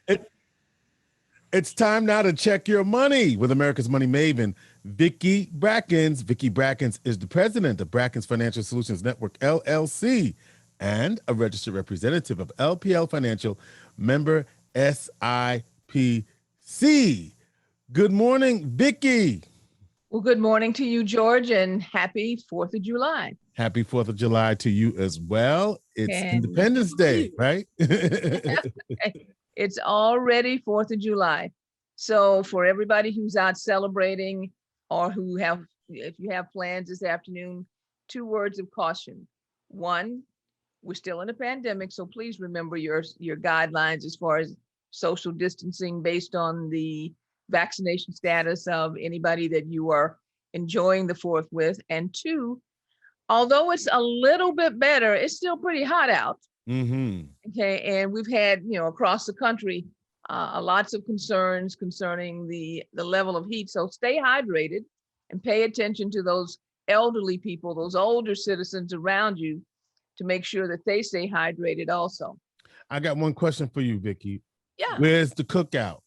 It, it's time now to check your money with America's Money Maven, Vicki Brackens. Vicki Brackens is the president of Brackens Financial Solutions Network, LLC, and a registered representative of LPL Financial, member SIPC. Good morning, Vicki. Well, good morning to you, George, and happy 4th of July. Happy 4th of July to you as well. It's And Independence Day, right? it's already 4th of July. So for everybody who's out celebrating or if you have plans this afternoon, 2 words of caution. 1, we're still in a pandemic, so please remember your guidelines as far as social distancing based on the vaccination status of anybody that you are enjoying the 4th with. And 2, although it's a little bit better, it's still pretty hot out. Okay, and we've had, across the country, lots of concerns concerning the level of heat. So stay hydrated and pay attention to those elderly people, those older citizens around you, to make sure that they stay hydrated also. I got one question for you, Vicki. Yeah. Where's the cookout?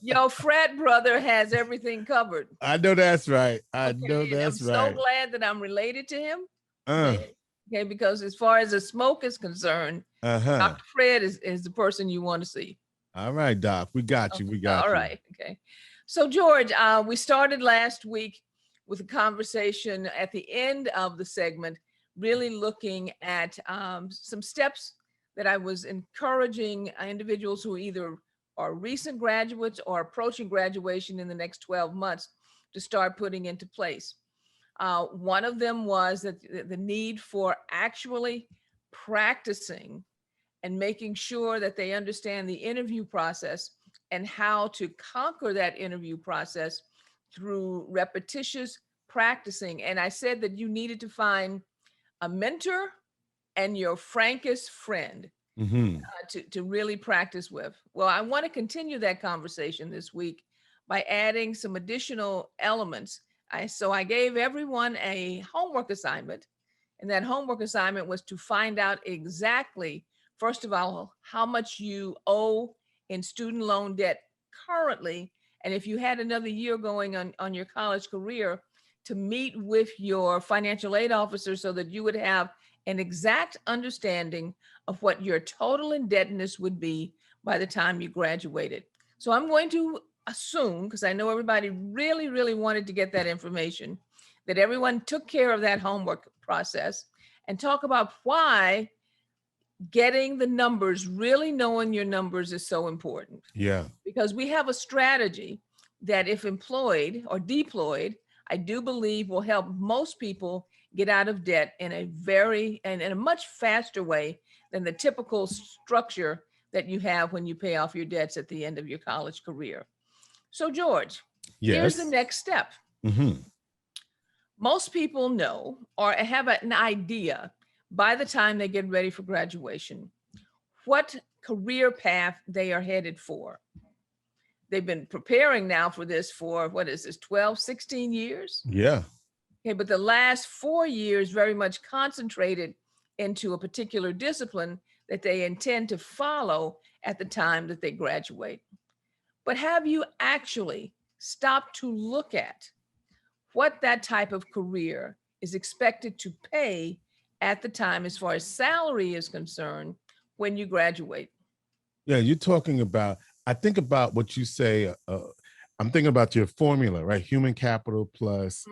Your frat brother has everything covered. I know that's right. I know that's right. I'm so glad that I'm related to him. Okay, because as far as the smoke is concerned, Dr. Fred is the person you want to see. All right, Doc, we got you. We got you. All right. Okay. So George, we started last week with a conversation at the end of the segment, really looking at some steps that I was encouraging individuals who either are recent graduates or approaching graduation in the next 12 months to start putting into place. One of them was that the need for actually practicing and making sure that they understand the interview process and how to conquer that interview process through repetitious practicing. And I said that you needed to find a mentor and your frankest friend to really practice with. Well, I want to continue that conversation this week by adding some additional elements. So I gave everyone a homework assignment, and that homework assignment was to find out exactly, first of all, how much you owe in student loan debt currently, and if you had another year going on your college career, to meet with your financial aid officer so that you would have an exact understanding of what your total indebtedness would be by the time you graduated. So I'm going to assume, because I know everybody really, really wanted to get that information, that everyone took care of that homework process, and talk about why getting the numbers, really knowing your numbers, is so important. Yeah. Because we have a strategy that, if employed or deployed, I do believe will help most people get out of debt in a much faster way than the typical structure that you have when you pay off your debts at the end of your college career. So George, here's the next step. Most people know or have an idea by the time they get ready for graduation what career path they are headed for. They've been preparing now for this for, 12, 16 years? Yeah. Okay, but the last 4 years very much concentrated into a particular discipline that they intend to follow at the time that they graduate. But have you actually stopped to look at what that type of career is expected to pay at the time, as far as salary is concerned, when you graduate? Yeah, you're talking about, I think about what you say, I'm thinking about your formula, right? Human capital plus,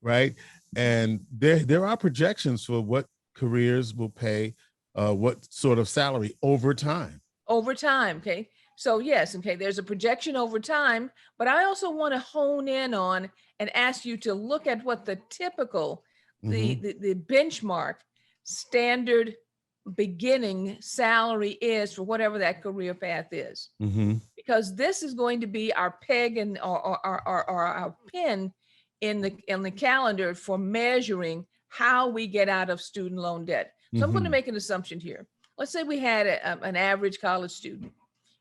right? And there are projections for what careers will pay what sort of salary over time. Over time, okay. So yes, okay, there's a projection over time, but I also want to hone in on and ask you to look at what the typical, the benchmark standard beginning salary is for whatever that career path is. Because this is going to be our peg and or our pin in the calendar for measuring how we get out of student loan debt. So I'm going to make an assumption here. Let's say we had an average college student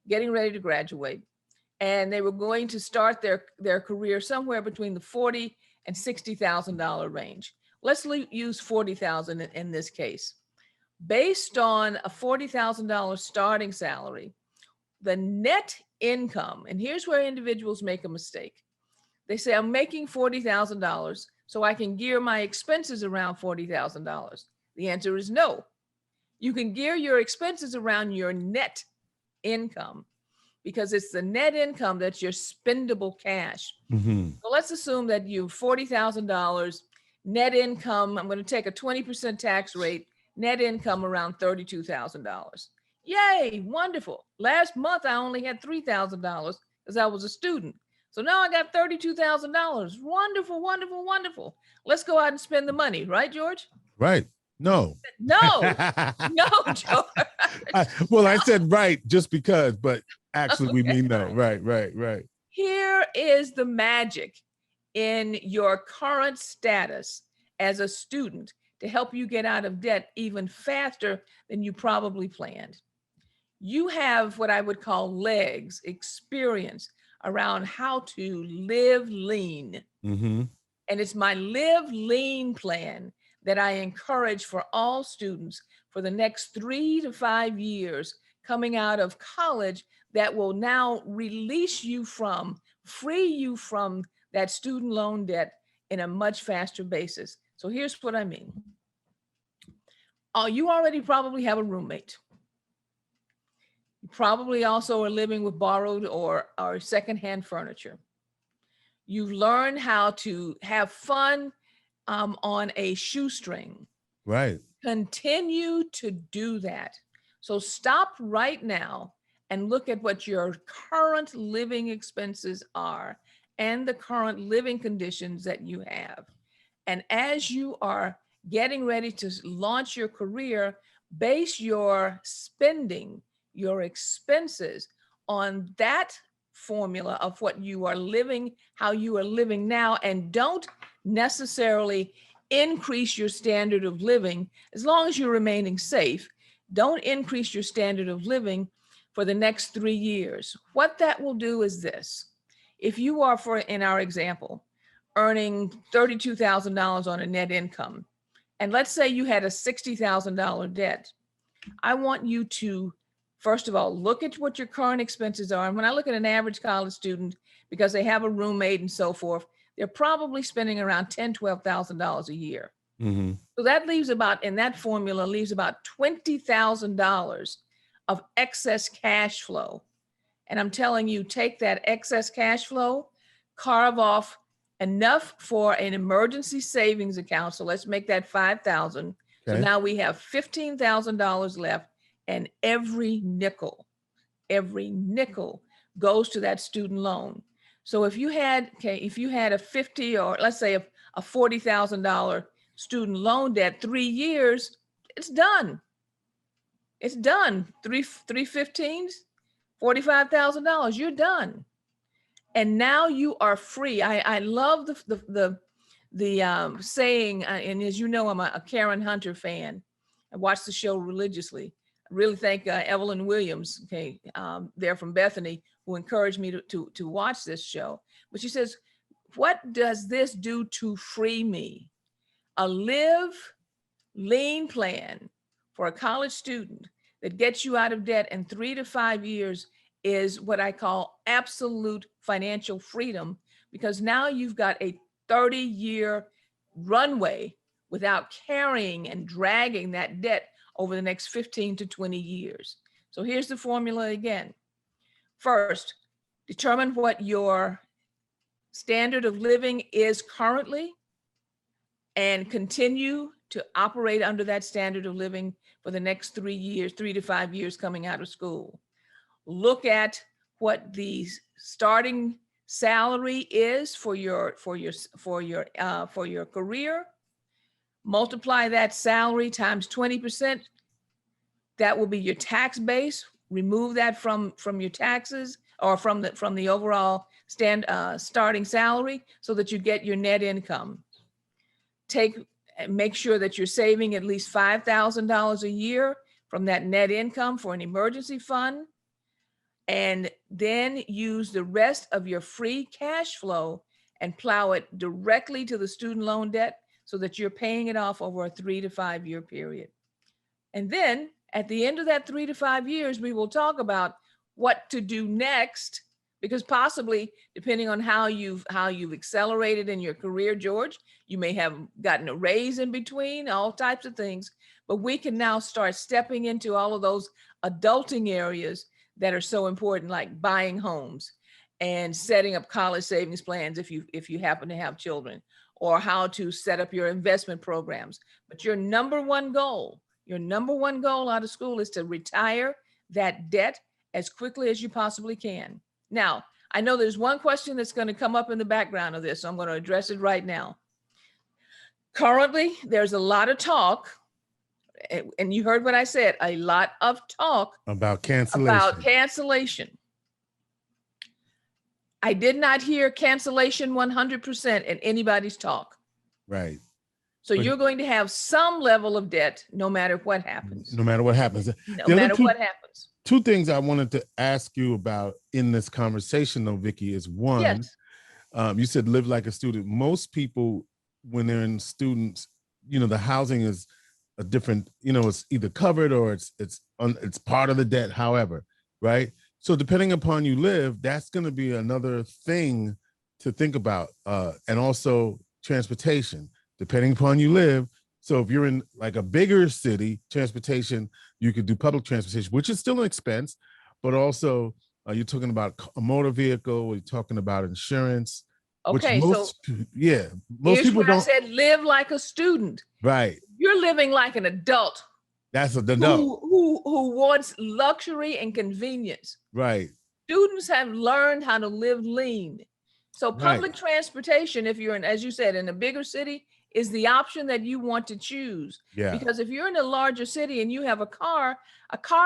getting ready to graduate, and they were going to start their career somewhere between the $40,000 and $60,000 range. Let's use $40,000 in this case. based on a $40,000 starting salary, the net income, and here's where individuals make a mistake. They say, I'm making $40,000, so I can gear my expenses around $40,000. The answer is no. You can gear your expenses around your net income, because it's the net income that's your spendable cash. Mm-hmm. So let's assume that you $40,000 net income. I'm going to take a 20% tax rate, net income around $32,000. Yay, wonderful. Last month, I only had $3,000 because I was a student. So now I got $32,000. Wonderful, wonderful, wonderful. Let's go out and spend the money, right, George? Right. No. No, no, George. Well, I said right just because, but actually we mean no. Okay. Right. Here is the magic in your current status as a student to help you get out of debt even faster than you probably planned. You have what I would call legs, experience around how to live lean. Mm-hmm. And it's my Live Lean plan that I encourage for all students for the next 3 to 5 years coming out of college, that will now release you from, free you from that student loan debt in a much faster basis. So here's what I mean. You already probably have a roommate. You probably also are living with borrowed or secondhand furniture. You've learned how to have fun on a shoestring. Right. Continue to do that. So stop right now and look at what your current living expenses are and the current living conditions that you have. And as you are getting ready to launch your career, base your spending, your expenses on that formula of what you are living, how you are living now, and don't necessarily increase your standard of living as long as you're remaining safe. Don't increase your standard of living for the next 3 years. What that will do is this. If you are, for in our example, earning $32,000 on a net income, and let's say you had a $60,000 debt, I want you to, first of all, look at what your current expenses are. And when I look at an average college student, because they have a roommate and so forth, they're probably spending around $10,000, $12,000 a year. Mm-hmm. So that leaves about, in that formula, leaves about $20,000 of excess cash flow. And I'm telling you, take that excess cash flow, carve off enough for an emergency savings account. So let's make that 5,000. So Okay. now we have $15,000 left, and every nickel goes to that student loan. So if you had a 50, or let's say a $40,000 student loan debt, 3 years, it's done. It's done. Three 15s, $45,000. You're done. And now you are free. I love the saying, and as you know, I'm a Karen Hunter fan. I watch the show religiously. I really thank Evelyn Williams, there from Bethany, who encouraged me to watch this show. But she says, what does this do to free me? A Live Lean plan for a college student that gets you out of debt in 3 to 5 years is what I call absolute financial freedom, because now you've got a 30-year runway without carrying and dragging that debt over the next 15 to 20 years. So here's the formula again. First, determine what your standard of living is currently and continue to operate under that standard of living for the next 3 years, 3 to 5 years coming out of school. Look at what the starting salary is for your career. Multiply that salary times 20%. That will be your tax base. Remove that from your taxes, or from the overall starting salary, so that you get your net income. Make sure that you're saving at least $5,000 a year from that net income for an emergency fund, and then use the rest of your free cash flow and plow it directly to the student loan debt, so that you're paying it off over a 3 to 5 year period. And then at the end of that 3 to 5 years, we will talk about what to do next, because possibly depending on how you've accelerated in your career, George, you may have gotten a raise in between, all types of things. But we can now start stepping into all of those adulting areas that are so important, like buying homes and setting up college savings plans if you happen to have children, or how to set up your investment programs. But your number one goal out of school is to retire that debt as quickly as you possibly can. Now, I know there's one question that's going to come up in the background of this, so I'm going to address it right now. Currently, there's a lot of talk, and you heard what I said, a lot of talk about cancellation. I did not hear cancellation 100% in anybody's talk. Right. So you're going to have some level of debt no matter what happens. No matter what happens. Two things I wanted to ask you about in this conversation, though, Vicki, is one, yes. You said live like a student. Most people, when they're in students, the housing is a different, it's either covered or it's part of the debt, however, right? So depending upon you live, that's going to be another thing to think about. And also transportation, depending upon you live. So if you're in like a bigger city, transportation, you could do public transportation, which is still an expense, but also you're talking about a motor vehicle, you're talking about insurance. Okay, most people don't. I said live like a student. Right. You're living like an adult. That's an adult who wants luxury and convenience. Right. Students have learned how to live lean. So public transportation, if you're in, as you said, in a bigger city, is the option that you want to choose. Yeah. Because if you're in a larger city and you have a car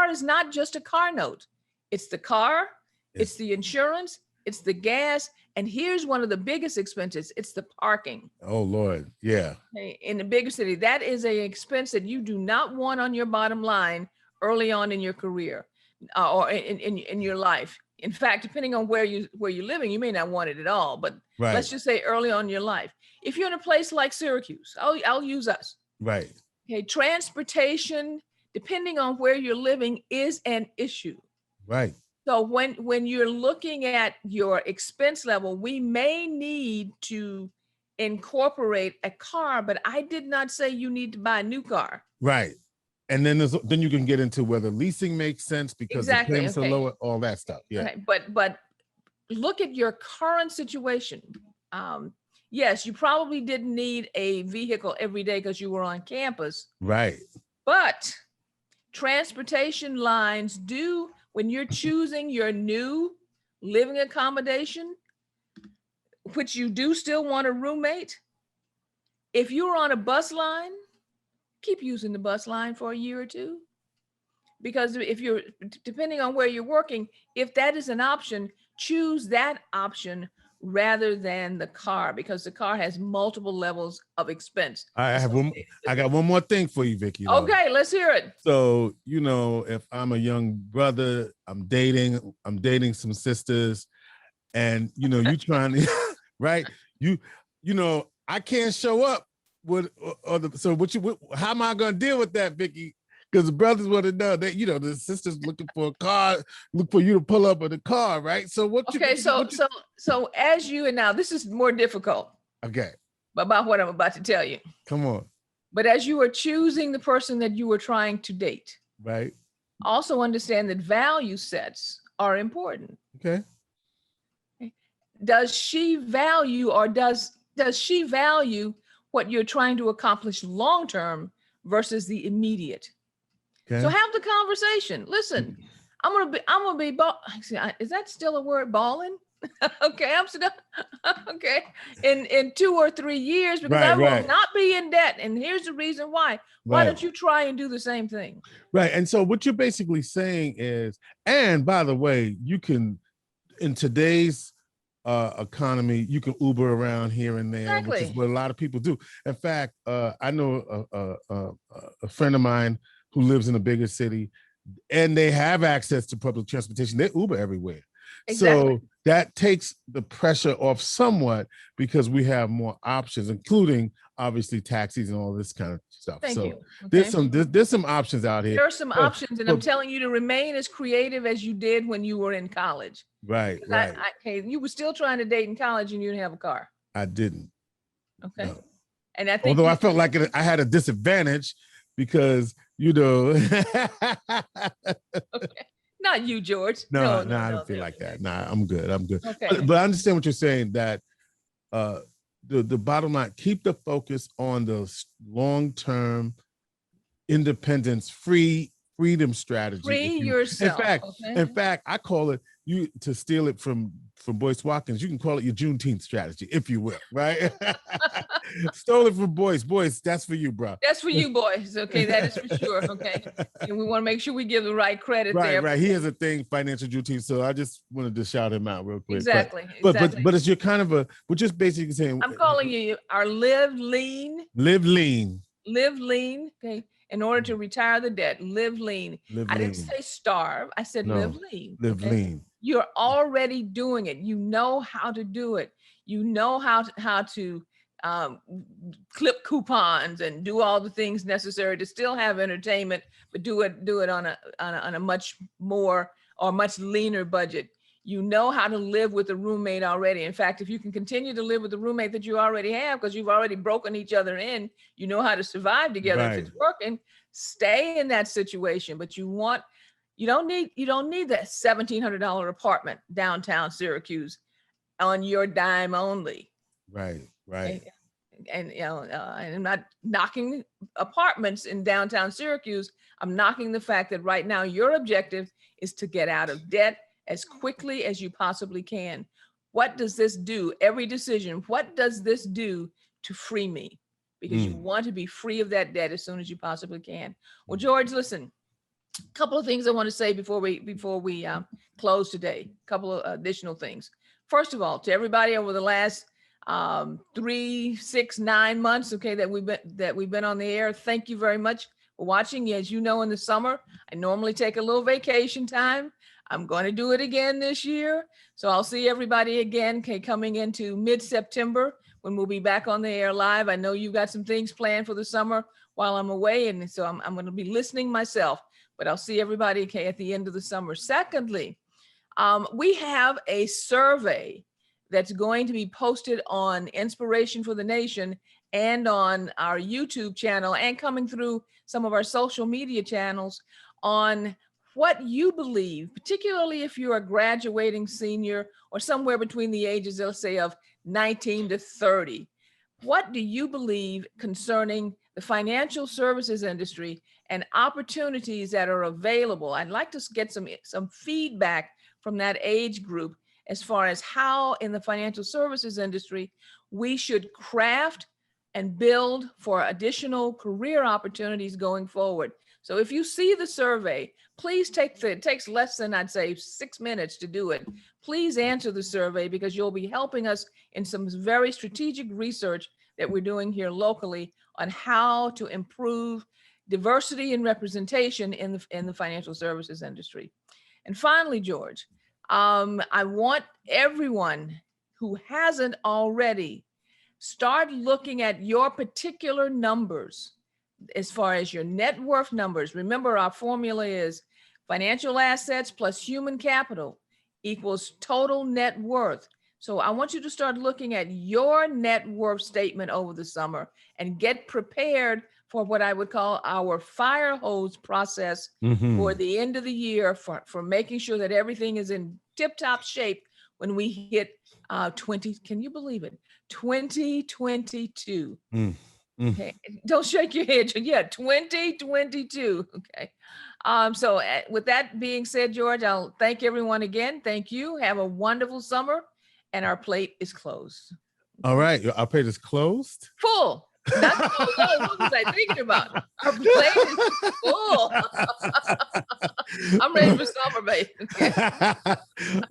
is not just a car note. It's the car, it's the insurance, it's the gas, and here's one of the biggest expenses. It's the parking. Oh, Lord. Yeah. In the bigger city, that is an expense that you do not want on your bottom line early on in your career or in your life. In fact, depending on where you're living, you may not want it at all, but let's just say early on in your life. If you're in a place like Syracuse, I'll use us. Right. Okay, transportation, depending on where you're living, is an issue. Right. So when you're looking at your expense level, we may need to incorporate a car, but I did not say you need to buy a new car. Right. And then you can get into whether leasing makes sense because the payments are lower, all that stuff. Yeah. Okay. But look at your current situation. Yes, you probably didn't need a vehicle every day because you were on campus. Right. But transportation lines do, when you're choosing your new living accommodation, which you do still want a roommate, if you're on a bus line, keep using the bus line for a year or two. Because if you're, depending on where you're working, if that is an option, choose that option rather than the car, because the car has multiple levels of expense. I got one more thing for you, Vicki. Okay, let's hear it. So, if I'm a young brother, I'm dating some sisters, and you trying to right? I can't show up with how am I gonna deal with that, Vicki? Because the brothers want to know that the sisters looking for a car, look for you to pull up in a car, right? So so as you, and now this is more difficult. Okay. About what I'm about to tell you. Come on. But as you are choosing the person that you were trying to date, right, also understand that value sets are important. Okay. Does she value, or does she value what you're trying to accomplish long term versus the immediate? Okay. So have the conversation. Listen, I'm gonna be is that still a word, balling? Okay, I'm still okay in 2 or 3 years, because I will not be in debt. And here's the reason why. Why don't you try and do the same thing? Right. And so what you're basically saying is, and by the way, you can, in today's economy, you can Uber around here and there, which is what a lot of people do. In fact, I know a friend of mine who lives in a bigger city, and they have access to public transportation. They Uber everywhere. Exactly. So that takes the pressure off somewhat because we have more options, including obviously taxis and all this kind of stuff. Thank so you. there's Okay. there's some options out here. There are some options, and I'm but- telling you to remain as creative as you did when you were in college. Right, 'Cause right. hey, you were still trying to date in college and you didn't have a car. I didn't. Okay. No. And I think Although I felt like I had a disadvantage because, you know. okay. Not you, George. No, I No, don't feel like that. Nah, I'm good. Okay. But I understand what you're saying, that the bottom line, keep the focus on the long-term independence, freedom strategy. Free yourself. In fact, I call it, you to steal it from Boyce Watkins, you can call it your Juneteenth strategy, if you will, right? Stole it from Boyce. Boyce, that's for you, bro. That's for you, boys. Okay, that is for sure. Okay, and we want to make sure we give the right credit there. Right. He has a thing, financial Juneteenth. So I just wanted to shout him out real quick. Exactly. But it's your kind of we're just basically saying, I'm calling you our live lean. Okay, in order to retire the debt, live lean. I didn't say starve. I said live lean. Live lean. You're already doing it. You know how to do it. You know how to clip coupons and do all the things necessary to still have entertainment, but do it on a much more or much leaner budget. You know how to live with a roommate already. In fact, if you can continue to live with the roommate that you already have, because you've already broken each other in, you know how to survive together. Right. If it's working, stay in that situation. But you don't need that $1,700 apartment downtown Syracuse on your dime only. Right. And I'm not knocking apartments in downtown Syracuse. I'm knocking the fact that right now your objective is to get out of debt as quickly as you possibly can. What does this do? Every decision, what does this do to free me? Because you want to be free of that debt as soon as you possibly can. Well, George, listen, a couple of things I want to say before we close today. A couple of additional things. First of all, to everybody over the last 3, 6, 9 months, okay, that we've been on the air, thank you very much for watching. As you know, in the summer, I normally take a little vacation time. I'm going to do it again this year. So I'll see everybody again, okay, coming into mid-September when we'll be back on the air live. I know you've got some things planned for the summer while I'm away, and so I'm going to be listening myself, but I'll see everybody, okay, at the end of the summer. Secondly, we have a survey that's going to be posted on Inspiration for the Nation and on our YouTube channel and coming through some of our social media channels on what you believe, particularly if you're a graduating senior or somewhere between the ages, let's say, of 19 to 30. What do you believe concerning the financial services industry and opportunities that are available? I'd like to get some feedback from that age group as far as how in the financial services industry we should craft and build for additional career opportunities going forward. So if you see the survey, please it takes less than, I'd say, 6 minutes to do it. Please answer the survey, because you'll be helping us in some very strategic research that we're doing here locally on how to improve diversity and representation in the financial services industry. And finally, George, I want everyone who hasn't already start looking at your particular numbers as far as your net worth numbers. Remember, our formula is financial assets plus human capital equals total net worth. So I want you to start looking at your net worth statement over the summer and get prepared for what I would call our fire hose process for the end of the year for making sure that everything is in tip-top shape when we hit 20, can you believe it? 2022. Okay, don't shake your head. Yeah, 2022. Okay. So with that being said, George, I'll thank everyone again. Thank you. Have a wonderful summer. And our plate is closed. All right. Our plate is closed? Full. Not closed. Oh, what was I thinking about? Our plate is full. I'm ready for summer, baby.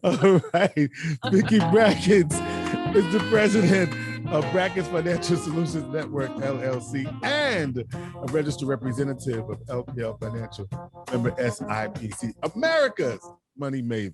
All right. Vicki Brackens is the president of Brackens Financial Solutions Network, LLC, and a registered representative of LPL Financial, member SIPC, America's Money Maven.